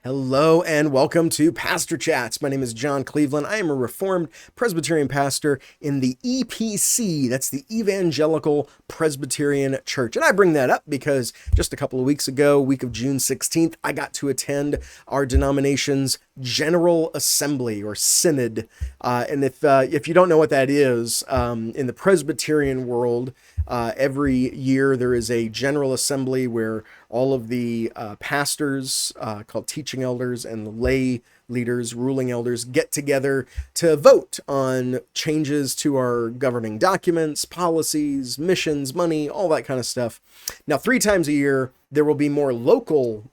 Hello and welcome to Pastor Chats. My name is John Cleveland. I am a Reformed Presbyterian pastor in the EPC. That's the Evangelical Presbyterian Church. And I bring that up because just a couple of weeks ago, week of June 16th, I got to attend our denomination's General Assembly or Synod. And if you don't know what that is, in the Presbyterian world, every year there is a General Assembly where all of the pastors, called teaching elders, and the lay leaders, ruling elders, get together to vote on changes to our governing documents, policies, missions, money, all that kind of stuff. Now, 3 times a year, there will be more local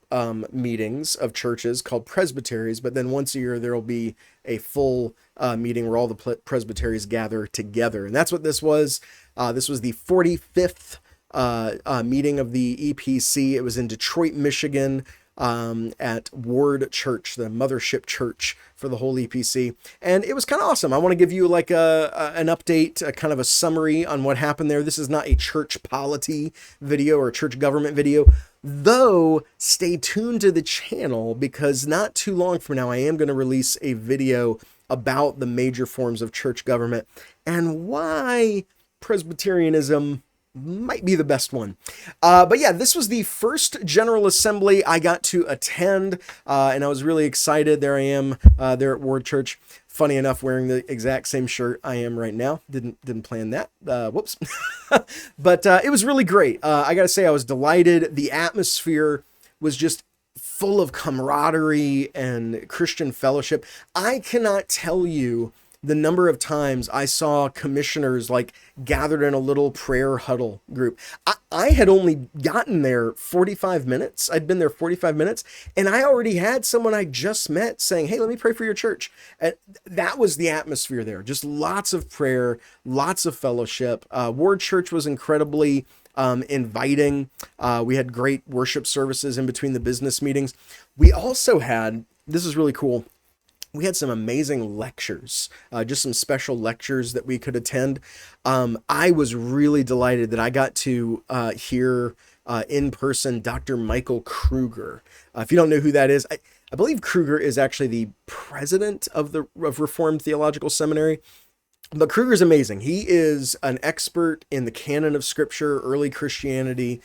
meetings of churches called presbyteries, but then once a year, there will be a full meeting where all the presbyteries gather together. And that's what this was. This was the 45th meeting of the EPC. It was in Detroit, Michigan, at Ward Church, the mothership church for the whole EPC. And it was kind of awesome. I want to give you like an update, kind of a summary on what happened there. This is not a church polity video or a church government video, though stay tuned to the channel because not too long from now, I am going to release a video about the major forms of church government and why Presbyterianism might be the best one. But yeah, this was the first General Assembly I got to attend, and I was really excited. There I am, there at Ward Church. Funny enough, wearing the exact same shirt I am right now. Didn't plan that. Whoops. But it was really great. I got to say, I was delighted. The atmosphere was just full of camaraderie and Christian fellowship. I cannot tell you the number of times I saw commissioners like gathered in a little prayer huddle group. I had only gotten there 45 minutes. I'd been there 45 minutes and I already had someone I just met saying, "Hey, let me pray for your church." And that was the atmosphere there. Just lots of prayer, lots of fellowship. Ward Church was incredibly inviting. We had great worship services in between the business meetings. We also had, this is really cool, we had some amazing lectures, just some special lectures that we could attend. I was really delighted that I got to hear in person Dr. Michael Kruger. If you don't know who that is, I believe Kruger is actually the president of Reformed Theological Seminary. But Kruger's amazing. He is an expert in the canon of Scripture, early Christianity.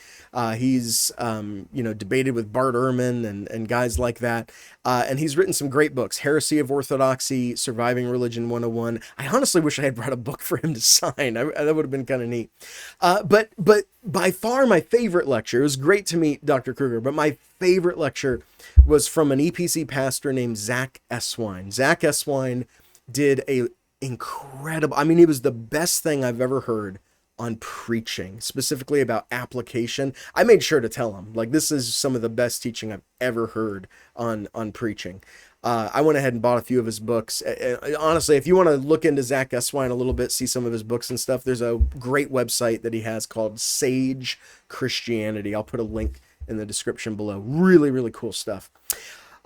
He's, debated with Bart Ehrman and guys like that. And he's written some great books, Heresy of Orthodoxy, Surviving Religion 101. I honestly wish I had brought a book for him to sign. That would have been kind of neat. But by far my favorite lecture, it was great to meet Dr. Kruger, but my favorite lecture was from an EPC pastor named Zach Eswine. Zach Eswine did a incredible, it was the best thing I've ever heard on preaching, specifically about application. I made sure to tell him, like, this is some of the best teaching I've ever heard on preaching. I went ahead and bought a few of his books. Honestly, if you want to look into Zach Eswine a little bit, see some of his books and stuff, there's a great website that he has called Sage Christianity. I'll put a link in the description below. Really, really cool stuff.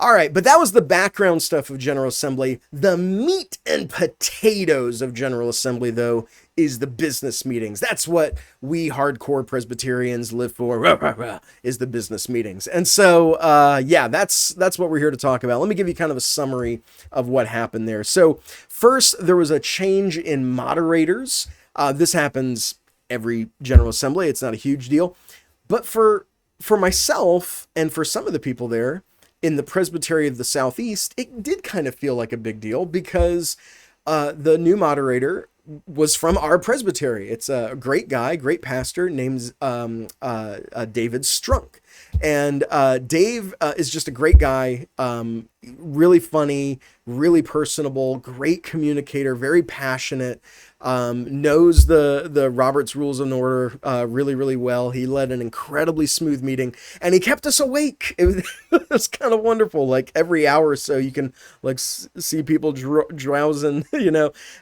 All right, but that was the background stuff of General Assembly. The meat and potatoes of General Assembly, though, is the business meetings. That's what we hardcore Presbyterians live for, is the business meetings. And so, that's what we're here to talk about. Let me give you kind of a summary of what happened there. So first, there was a change in moderators. This happens every General Assembly. It's not a huge deal. But for myself and for some of the people there, in the Presbytery of the Southeast, it did kind of feel like a big deal because the new moderator was from our presbytery. It's a great guy, great pastor named David Strunk. And Dave is just a great guy, really funny, really personable, great communicator, very passionate, knows the Robert's Rules of Order really, really well. He led an incredibly smooth meeting, and he kept us awake. It was kind of wonderful. Like every hour or so, you can like see people drowsing,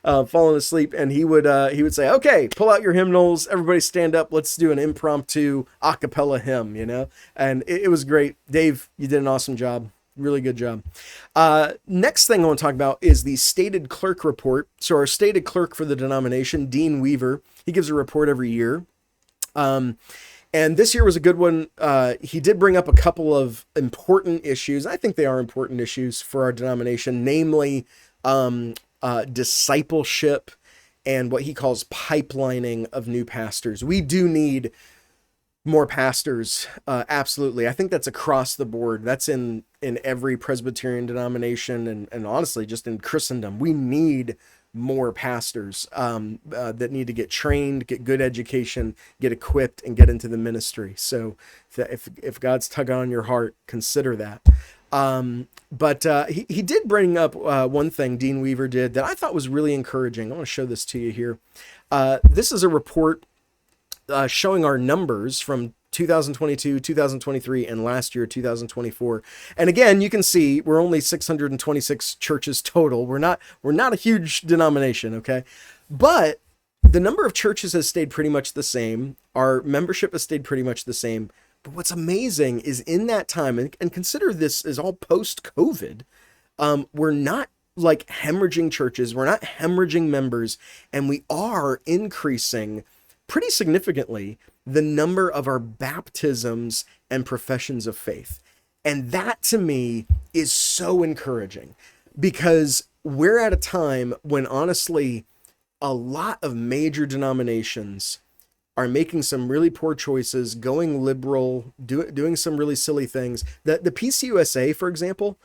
falling asleep, and he would say, "Okay, pull out your hymnals, everybody stand up, let's do an impromptu a cappella hymn," and it was great. Dave, you did an awesome job. Really good job. Next thing I want to talk about is the stated clerk report. So our stated clerk for the denomination, Dean Weaver, he gives a report every year. And this year was a good one. He did bring up a couple of important issues. I think they are important issues for our denomination, namely discipleship and what he calls pipelining of new pastors. We do need more pastors, absolutely. I think that's across the board. That's in every Presbyterian denomination and honestly, just in Christendom. We need more pastors that need to get trained, get good education, get equipped, and get into the ministry. So if God's tugging on your heart, consider that. But he did bring up one thing Dean Weaver did that I thought was really encouraging. I want to show this to you here. This is a report showing our numbers from 2022, 2023, and last year, 2024. And again, you can see we're only 626 churches total. We're not a huge denomination, okay? But the number of churches has stayed pretty much the same. Our membership has stayed pretty much the same. But what's amazing is in that time, and consider this is all post-COVID, we're not like hemorrhaging churches. We're not hemorrhaging members, and we are increasing pretty significantly the number of our baptisms and professions of faith. And that to me is so encouraging because we're at a time when honestly, a lot of major denominations are making some really poor choices, going liberal, doing some really silly things. The PCUSA, for example,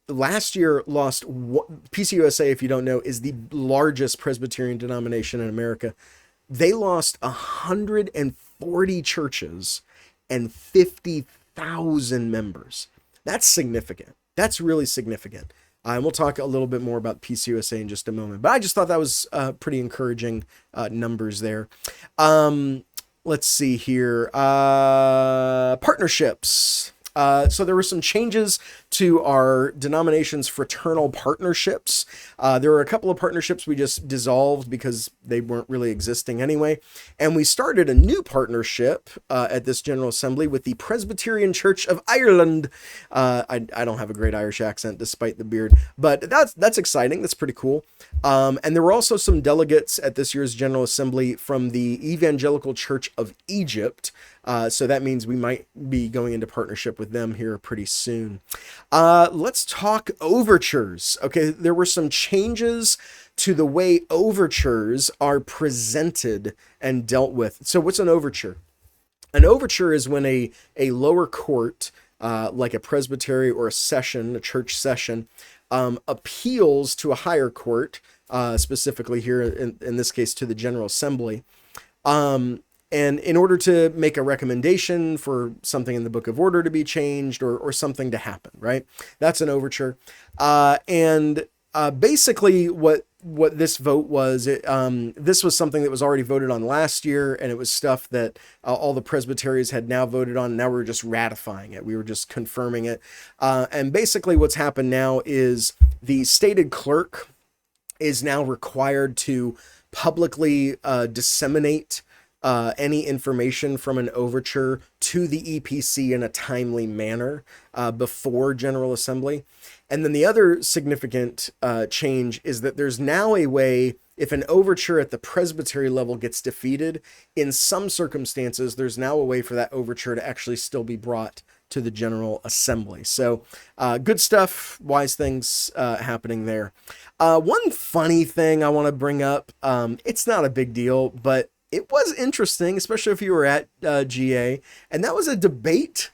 last year lost, PCUSA, if you don't know, is the largest Presbyterian denomination in America. They lost 140 churches and 50,000 members. That's significant. That's really significant. And we'll talk a little bit more about PCUSA in just a moment. But I just thought that was pretty encouraging numbers there. Let's see here. Partnerships. So there were some changes to our denomination's fraternal partnerships. There were a couple of partnerships we just dissolved because they weren't really existing anyway. And we started a new partnership at this General Assembly with the Presbyterian Church of Ireland. I don't have a great Irish accent despite the beard, but that's exciting. That's pretty cool. And there were also some delegates at this year's General Assembly from the Evangelical Church of Egypt. So that means we might be going into partnership with them here pretty soon. Let's talk overtures. Okay, there were some changes to the way overtures are presented and dealt with. So what's an overture? An overture is when a lower court, like a presbytery or a session, a church session, appeals to a higher court, specifically here in this case to the General Assembly. And in order to make a recommendation for something in the Book of Order to be changed or something to happen, right? That's an overture. And basically what this vote was, this was something that was already voted on last year, and it was stuff that all the presbyteries had now voted on. And now we're just ratifying it. We were just confirming it. And basically what's happened now is the stated clerk is now required to publicly disseminate any information from an overture to the EPC in a timely manner before General Assembly. And then the other significant change is that there's now a way, if an overture at the presbytery level gets defeated, in some circumstances, there's now a way for that overture to actually still be brought to the General Assembly. So good stuff, wise things happening there. One funny thing I want to bring up, it's not a big deal, but it was interesting, especially if you were at GA, and that was a debate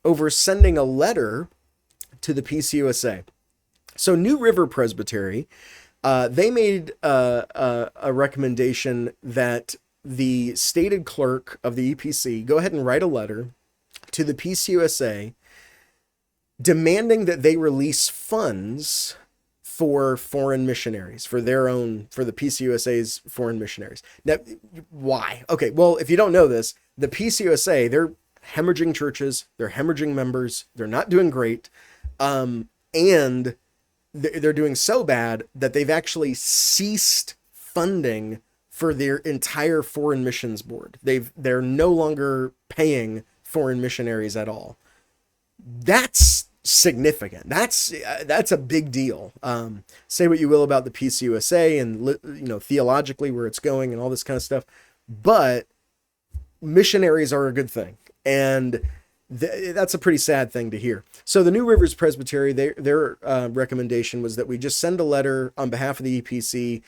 over sending a letter to the PCUSA. So New River Presbytery, they made a recommendation that the stated clerk of the EPC go ahead and write a letter to the PCUSA demanding that they release funds for foreign missionaries, for the PCUSA's foreign missionaries. Now, why? Okay, well, if you don't know this, the PCUSA, they're hemorrhaging churches, they're hemorrhaging members, they're not doing great, and they're doing so bad that they've actually ceased funding for their entire foreign missions board. They're no longer paying foreign missionaries at all. That's significant. That's a big deal. Say what you will about the PCUSA and theologically where it's going and all this kind of stuff, but missionaries are a good thing. And that's a pretty sad thing to hear. So the New Rivers Presbytery, their recommendation was that we just send a letter on behalf of the EPC,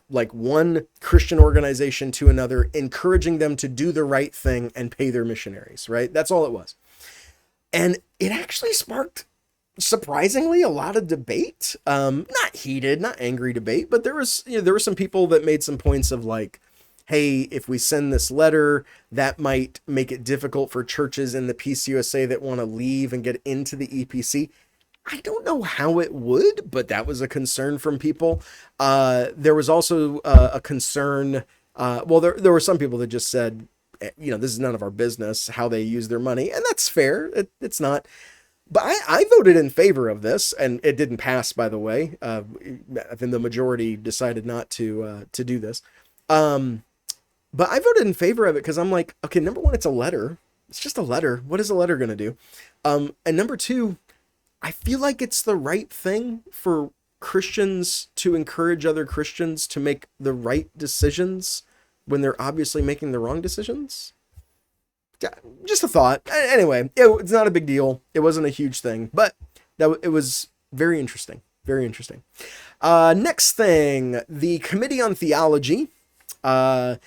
like one Christian organization to another, encouraging them to do the right thing and pay their missionaries, right? That's all it was. And it actually sparked, surprisingly, a lot of debate. Not heated, not angry debate, but there were some people that made some points of like, hey, if we send this letter, that might make it difficult for churches in the PCUSA that want to leave and get into the EPC. I don't know how it would, but that was a concern from people. There was also a concern. There were some people that just said, this is none of our business how they use their money. And that's fair. It's not. But I voted in favor of this, and it didn't pass, by the way. I think the majority decided not to do this. But I voted in favor of it because I'm like, okay, number one, it's a letter. It's just a letter. What is a letter going to do? And number two, I feel like it's the right thing for Christians to encourage other Christians to make the right decisions when they're obviously making the wrong decisions. Just a thought. Anyway, it's not a big deal. It wasn't a huge thing, but it was very interesting. Very interesting. Next thing, the Committee on Theology was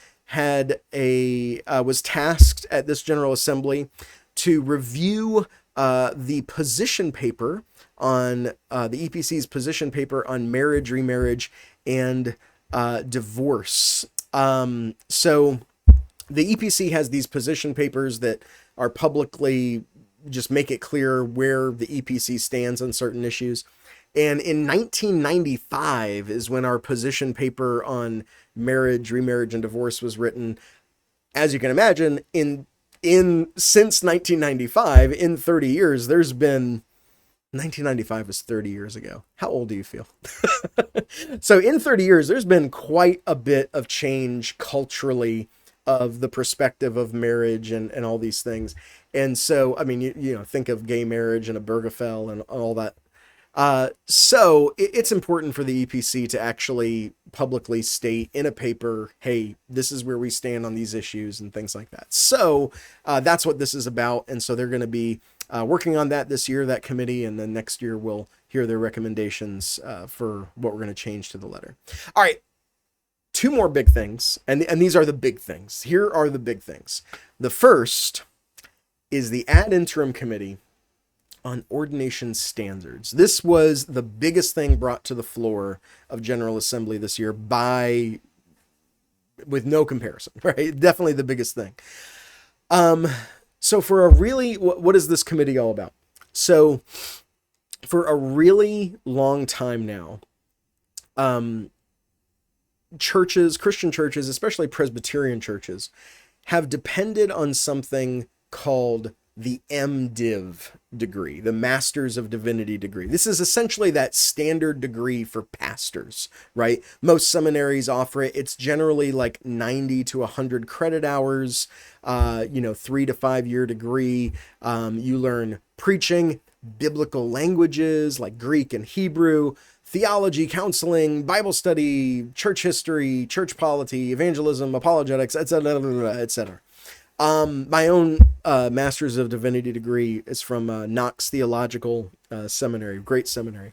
tasked at this General Assembly to review the position paper on the EPC's position paper on marriage, remarriage, and divorce. So the EPC has these position papers that are publicly just make it clear where the EPC stands on certain issues. And in 1995 is when our position paper on marriage, remarriage, and divorce was written. As you can imagine, since 1995, in 30 years, there's been 1995 was 30 years ago. How old do you feel? So in 30 years, there's been quite a bit of change culturally of the perspective of marriage and all these things. And so, I mean, you know, think of gay marriage and a Obergefell and all that. So it's important for the EPC to actually publicly state in a paper, hey, this is where we stand on these issues and things like that. So that's what this is about. And so they're going to be working on that this year, that committee, and then next year we'll hear their recommendations for what we're going to change to the letter. All right. Two more big things, and these are the big things. Here are the big things. The first is the Ad-Interim Committee on ordination standards. This was the biggest thing brought to the floor of General Assembly this year with no comparison, right? Definitely the biggest thing. So for what is this committee all about? So for a really long time now, Christian churches, especially Presbyterian churches, have depended on something called the MDiv degree, the Masters of Divinity degree. This is essentially that standard degree for pastors, right? Most seminaries offer it. It's generally like 90 to 100 credit hours, 3 to 5 year degree. You learn preaching, biblical languages like Greek and Hebrew, theology, counseling, Bible study, church history, church polity, evangelism, apologetics, etc., etc. My own Master's of Divinity degree is from Knox Theological Seminary, great seminary.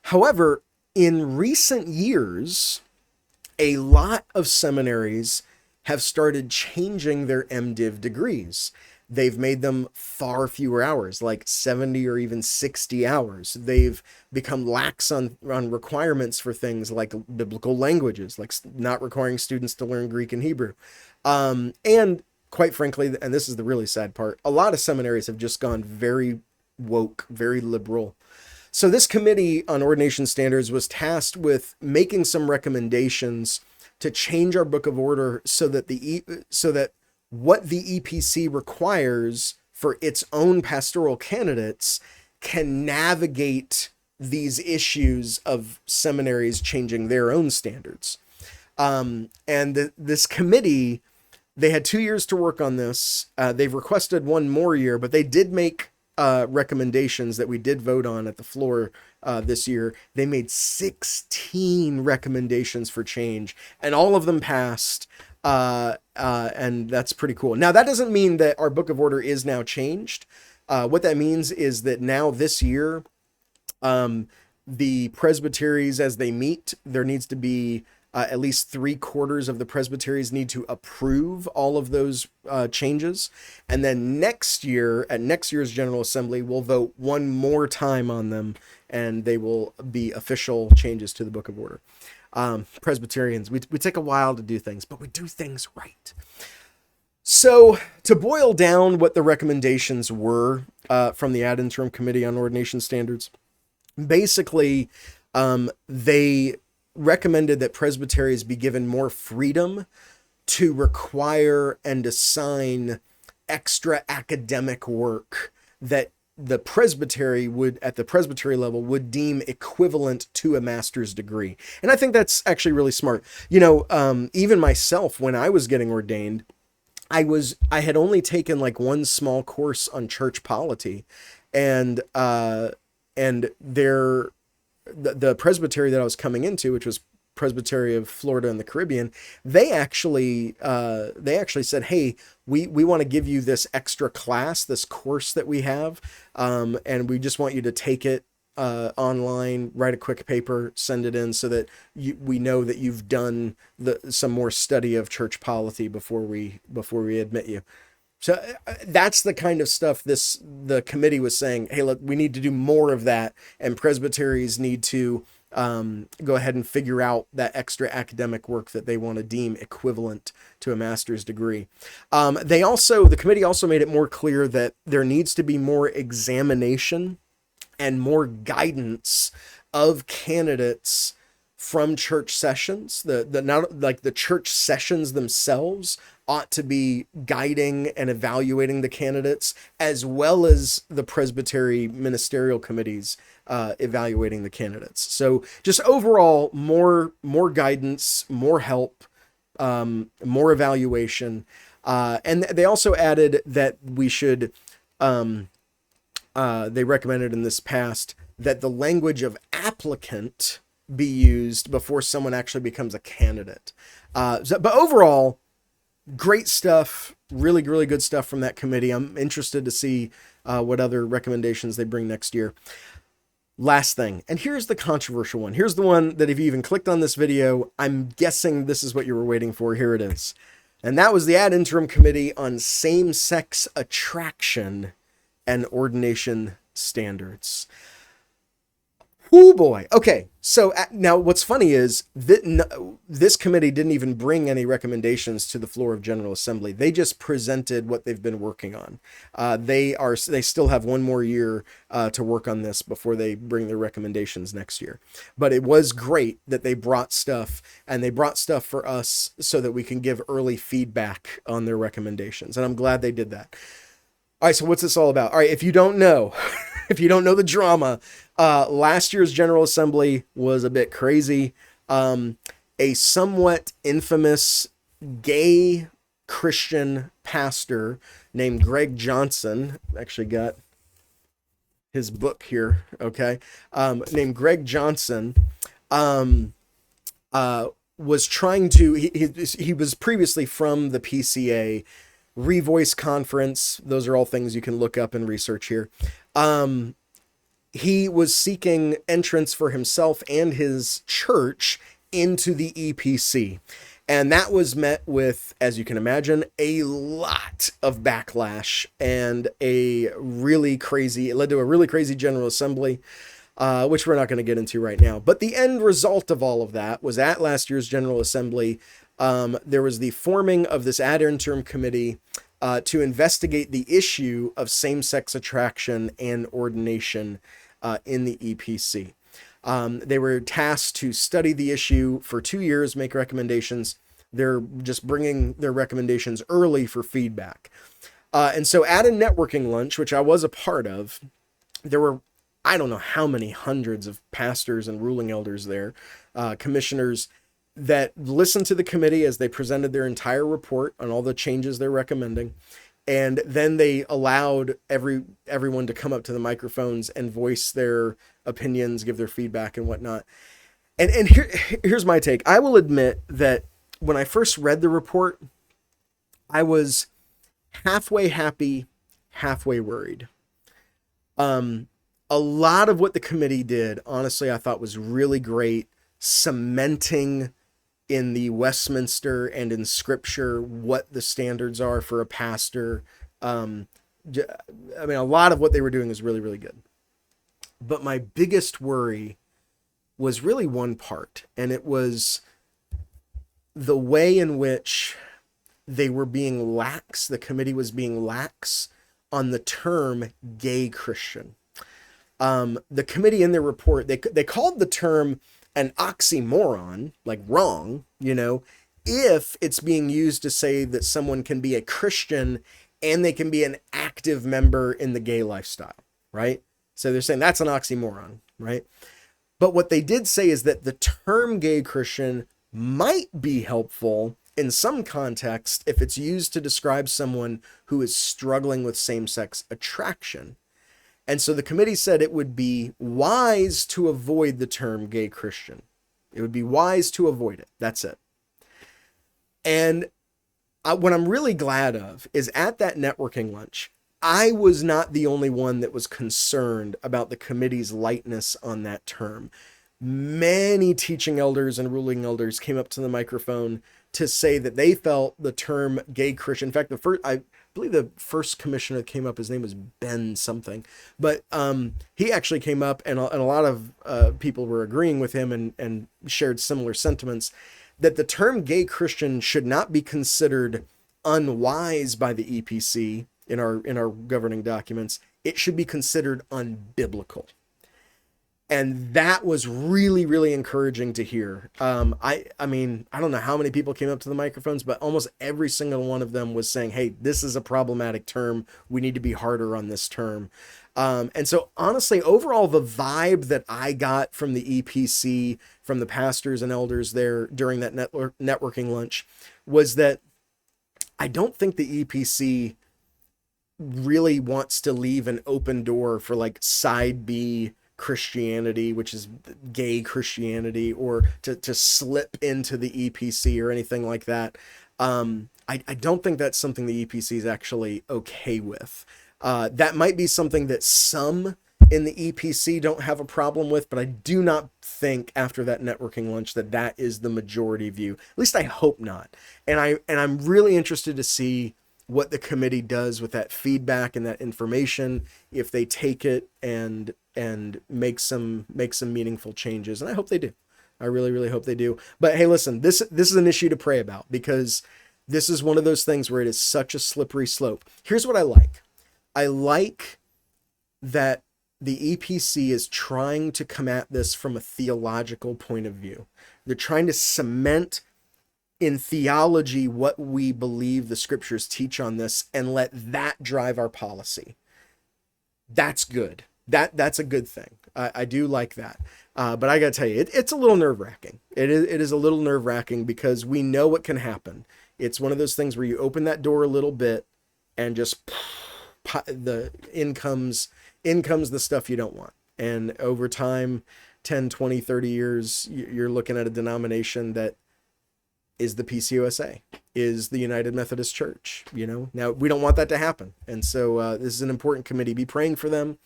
However, in recent years, a lot of seminaries have started changing their MDiv degrees. They've made them far fewer hours, like 70 or even 60 hours. They've become lax on requirements for things like biblical languages, like not requiring students to learn Greek and Hebrew. And quite frankly, and this is the really sad part, a lot of seminaries have just gone very woke, very liberal. So this committee on ordination standards was tasked with making some recommendations to change our book of order so that what the EPC requires for its own pastoral candidates can navigate these issues of seminaries changing their own standards. This committee, they had 2 years to work on this. They've requested one more year, but they did make recommendations that we did vote on at the floor this year. They made 16 recommendations for change, and all of them passed. And that's pretty cool. Now, that doesn't mean that our book of order is now changed. What that means is that now this year, the presbyteries, as they meet, there needs to be at least 3/4 of the presbyteries need to approve all of those changes. And then next year, at next year's General Assembly, we'll vote one more time on them, and they will be official changes to the Book of Order. Presbyterians, we take a while to do things, but we do things right. So to boil down what the recommendations were from the Ad-Interim Committee on Ordination Standards, basically they recommended that presbyteries be given more freedom to require and assign extra academic work that the presbytery would, at the presbytery level, would deem equivalent to a master's degree. And I think that's actually really smart. You know, even myself, when I was getting ordained, I had only taken like one small course on church polity, and the presbytery that I was coming into, which was Presbytery of Florida and the Caribbean, they actually said, hey, we want to give you this extra class, this course that we have, and we just want you to take it online, write a quick paper, send it in, so that we know that you've done some more study of church polity before we admit you. So that's the kind of stuff the committee was saying, hey, look, we need to do more of that, and presbyteries need to go ahead and figure out that extra academic work that they want to deem equivalent to a master's degree. The committee also made it more clear that there needs to be more examination and more guidance of candidates from church sessions. Not like the church sessions themselves ought to be guiding and evaluating the candidates, as well as the presbytery ministerial committees evaluating the candidates. So just overall, more guidance, more help, more evaluation. And they also added that we should, they recommended in this past that the language of applicant be used before someone actually becomes a candidate. But overall, great stuff, really, really good stuff from that committee. I'm interested to see what other recommendations they bring next year. Last thing, and here's the controversial one. Here's the one that if you even clicked on this video, I'm guessing this is what you were waiting for. Here it is. And that was the Ad-Interim Committee on Same-Sex Attraction and Ordination Standards. Oh boy. Okay. So now what's funny is that this committee didn't even bring any recommendations to the floor of General Assembly. They just presented what they've been working on. They still have one more year to work on this before they bring their recommendations next year. But it was great that they brought stuff, and they brought stuff for us so that we can give early feedback on their recommendations. And I'm glad they did that. All right. So what's this all about? All right. If you don't know, if you don't know the drama, last year's General Assembly was a bit crazy. A somewhat infamous gay Christian pastor named Greg Johnson, actually got his book here, okay, named Greg Johnson, was trying to, he was previously from the PCA, Revoice Conference. Those are all things you can look up and research here. He was seeking entrance for himself and his church into the EPC. And that was met with, as you can imagine, a lot of backlash and it led to a really crazy General Assembly, which we're not going to get into right now. But the end result of all of that was at last year's General Assembly, there was the forming of this Ad-Interim Committee to investigate the issue of same-sex attraction and ordination in the EPC. They were tasked to study the issue for 2 years, make recommendations. They're just bringing their recommendations early for feedback. And so at a networking lunch, which I was a part of, there were, I don't know how many hundreds of pastors and ruling elders there, commissioners, that listened to the committee as they presented their entire report on all the changes they're recommending. And then they allowed everyone to come up to the microphones and voice their opinions, give their feedback and whatnot. And here's my take. I will admit that when I first read the report, I was halfway happy, halfway worried. A lot of what the committee did, honestly, I thought was really great, cementing in the Westminster and in Scripture what the standards are for a pastor. I mean, a lot of what they were doing is really, really good. But my biggest worry was really one part, and it was the way in which they were being lax, the committee was being lax on the term gay Christian. The committee in their report, they called the term an oxymoron, like wrong, if it's being used to say that someone can be a Christian and they can be an active member in the gay lifestyle, right? So they're saying that's an oxymoron, right? But what they did say is that the term gay Christian might be helpful in some context if it's used to describe someone who is struggling with same-sex attraction. And so the committee said it would be wise to avoid the term gay Christian. It would be wise to avoid it. That's it. And what I'm really glad of is at that networking lunch, I was not the only one that was concerned about the committee's lightness on that term. Many teaching elders and ruling elders came up to the microphone to say that they felt the term gay Christian. In fact, I believe the first commissioner that came up, his name was Ben something, but he actually came up and a lot of people were agreeing with him and shared similar sentiments that the term gay Christian should not be considered unwise by the EPC in our governing documents. It should be considered unbiblical. And that was really, really encouraging to hear. I mean, I don't know how many people came up to the microphones, but almost every single one of them was saying, hey, this is a problematic term. We need to be harder on this term. And so honestly, overall, the vibe that I got from the EPC, from the pastors and elders there during that networking lunch was that I don't think the EPC really wants to leave an open door for like side B Christianity, which is gay Christianity, or to slip into the EPC or anything like that. I don't think that's something the EPC is actually okay with. That might be something that some in the EPC don't have a problem with, but I do not think after that networking lunch that is the majority view. At least I hope not. And I'm really interested to see what the committee does with that feedback and that information, if they take it and make some meaningful changes. And I hope they do. I really, really hope they do. But hey, listen, this is an issue to pray about because this is one of those things where it is such a slippery slope. Here's what I like. I like that the EPC is trying to come at this from a theological point of view. They're trying to cement in theology what we believe the scriptures teach on this and let that drive our policy. That's good. That's a good thing. I do like that. But I got to tell you, it's a little nerve-wracking. It is a little nerve-wracking because we know what can happen. It's one of those things where you open that door a little bit and just in comes the stuff you don't want. And over time, 10, 20, 30 years, you're looking at a denomination that is the PCUSA, is the United Methodist Church. Now we don't want that to happen. And so this is an important committee. Be praying for them.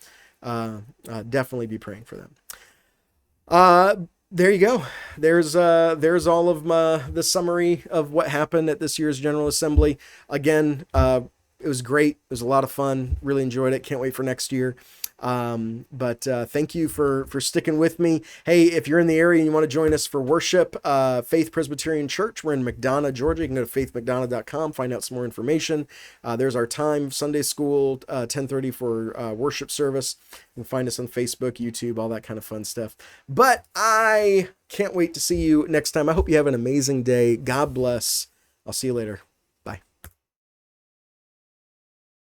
Definitely be praying for them. There you go. There's all of the summary of what happened at this year's General Assembly. Again, it was great. It was a lot of fun. Really enjoyed it. Can't wait for next year. But thank you for sticking with me. Hey, if you're in the area and you want to join us for worship, Faith Presbyterian Church, we're in McDonough, Georgia. You can go to faithmcdonough.com, find out some more information. There's our time, Sunday school, 10:30 for worship service. You can find us on Facebook, YouTube, all that kind of fun stuff. But I can't wait to see you next time. I hope you have an amazing day. God bless. I'll see you later.